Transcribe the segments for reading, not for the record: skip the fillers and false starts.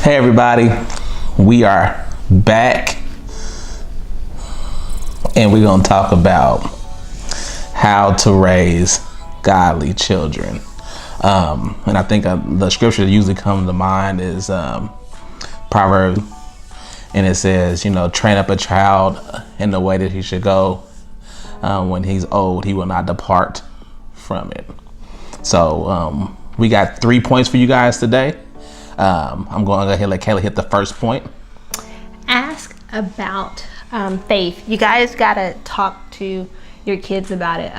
Hey everybody, we are back and we're going to talk about how to raise godly children. And I think the scripture that usually comes to mind is Proverbs, and it says, train up a child in the way that he should go. When he's old, he will not depart from it. So we got 3 points for you guys today. I'm going to go ahead and let Kayla hit the first point. Ask about faith. You guys got to talk to your kids about it.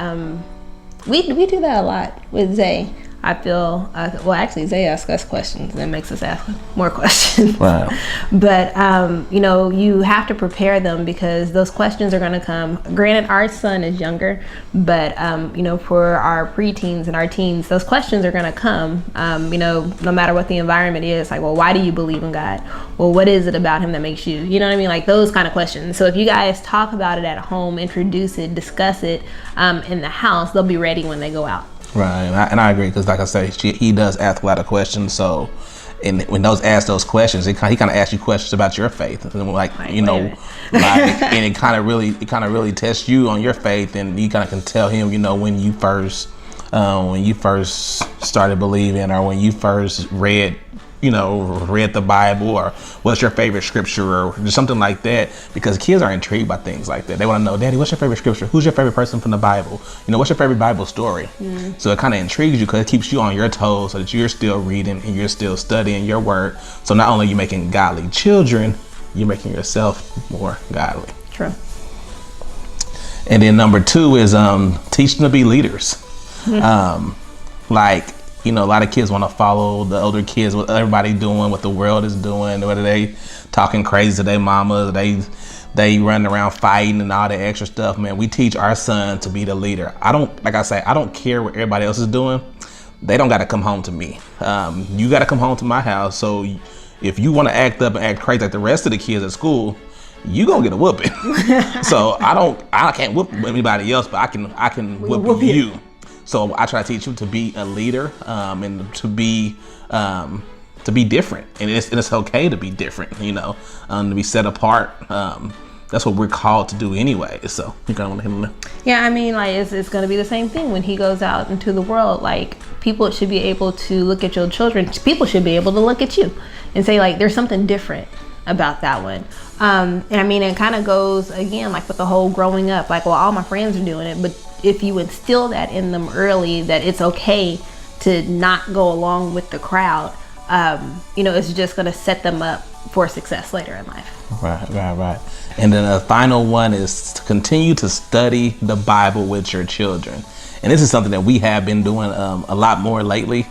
We do that a lot with Zay. I feel, actually Zay asks us questions and that makes us ask more questions. Wow. But, you have to prepare them because those questions are going to come. Granted, our son is younger, but, for our preteens and our teens, those questions are going to come, no matter what the environment is. Like, well, why do you believe in God? Well, what is it about him that makes you, you know what I mean? Like those kind of questions. So if you guys talk about it at home, introduce it, discuss it in the house, they'll be ready when they go out. Right, and I agree because, like I say, he does ask a lot of questions. So, and when those questions, he kind of asks you questions about your faith, and and it kind of really tests you on your faith, and you kind of can tell him, when you first started believing, or when you first read the Bible, or what's your favorite scripture, or just something like that, because kids are intrigued by things like that. They want to know, Daddy, what's your favorite scripture? Who's your favorite person from the Bible? What's your favorite Bible story? Mm. So it kind of intrigues you because it keeps you on your toes so that you're still reading and you're still studying your word. So not only are you making godly children, you're making yourself more godly. True. And then number 2 is teach them to be leaders. Mm-hmm. A lot of kids want to follow the older kids, what everybody doing, what the world is doing, whether they talking crazy to their mamas, they running around fighting and all that extra stuff. Man, we teach our son to be the leader. I don't care what everybody else is doing. They don't got to come home to me. You got to come home to my house. So if you want to act up and act crazy like the rest of the kids at school, you gonna get a whooping. So I can't whoop anybody else, but I can whoop you. So I try to teach you to be a leader, and to be different, and it's okay to be different, to be set apart. That's what we're called to do anyway. So you kind of want to hit him. Yeah, it's going to be the same thing when he goes out into the world. Like, people should be able to look at your children. People should be able to look at you and say, like, there's something different about that one. It kind of goes again, like with the whole growing up, like, well, all my friends are doing it, but if you instill that in them early, that it's okay to not go along with the crowd, it's just going to set them up for success later in life. Right. And then the final one is to continue to study the Bible with your children. And this is something that we have been doing a lot more lately.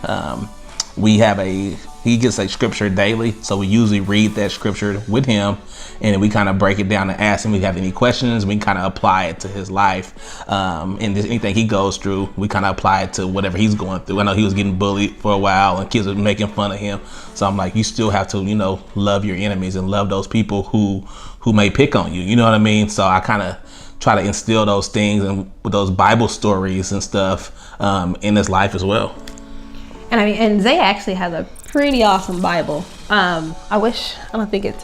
He gets a scripture daily, so we usually read that scripture with him, and we kind of break it down and ask him if we have any questions. We kind of apply it to his life, and anything he goes through, we kind of apply it to whatever he's going through. I know he was getting bullied for a while, and kids were making fun of him. So I'm like, you still have to, love your enemies and love those people who may pick on you. You know what I mean? So I kind of try to instill those things and with those Bible stories and stuff in his life as well. And Zay actually has a pretty awesome Bible. It's not down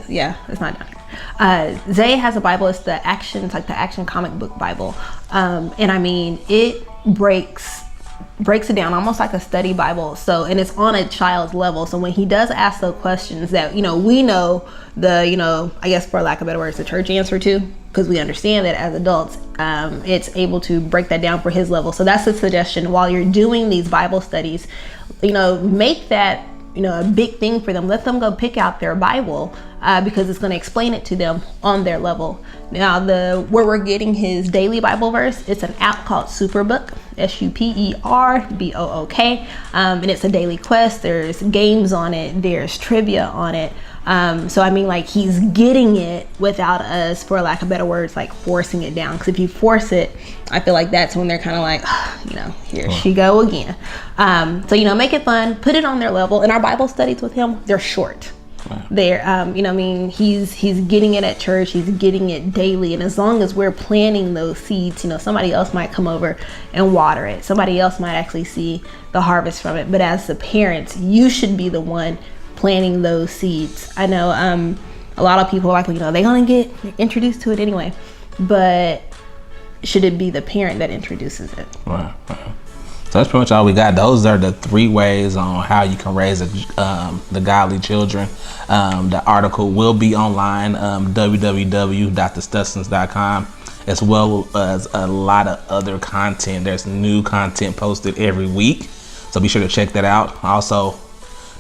here. Zay has a Bible. It's the Action comic book Bible. It breaks it down almost like a study Bible. So, and it's on a child's level. So when he does ask those questions that, we know I guess for lack of better words, the church answer to, because we understand that as adults, it's able to break that down for his level. So that's a suggestion while you're doing these Bible studies, make that, a big thing for them. Let them go pick out their Bible because it's going to explain it to them on their level. Now, where we're getting his daily Bible verse, it's an app called Superbook, Superbook, and it's a daily quest. There's games on it. There's trivia on it. He's getting it without us, for lack of better words, like forcing it down. Because if you force it, I feel like that's when they're kind of like, here she go again. Make it fun, put it on their level. And our Bible studies with him, they're short. Wow. They're, he's getting it at church, he's getting it daily. And as long as we're planting those seeds, somebody else might come over and water it. Somebody else might actually see the harvest from it. But as the parents, you should be the one planting those seeds. I know a lot of people are like, they're gonna get introduced to it anyway, but should it be the parent that introduces it? Right. So that's pretty much all we got. Those are the 3 ways on how you can raise the godly children. The article will be online, www.thestutsons.com, as well as a lot of other content. There's new content posted every week, so be sure to check that out. Also,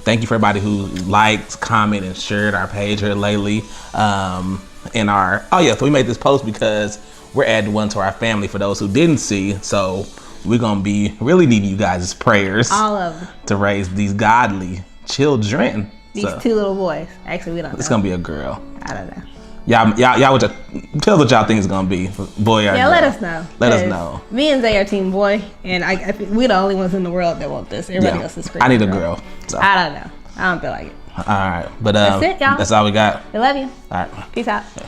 thank you for everybody who liked, commented, and shared our page here lately. So we made this post because we're adding one to our family for those who didn't see. So we're gonna be really needing you guys' prayers, all of them, to raise these godly children. These 2 little boys. Actually, we don't know. It's gonna be a girl. I don't know. Y'all, tell us what y'all think it's gonna be, boy or girl. Let us know. Let us know. Me and Zay are team boy, and I think we're the only ones in the world that want this. Everybody else is crazy. I need a girl. So. I don't know. I don't feel like it. All right, but that's it, y'all. That's all we got. I love you. All right. Peace out. Yeah.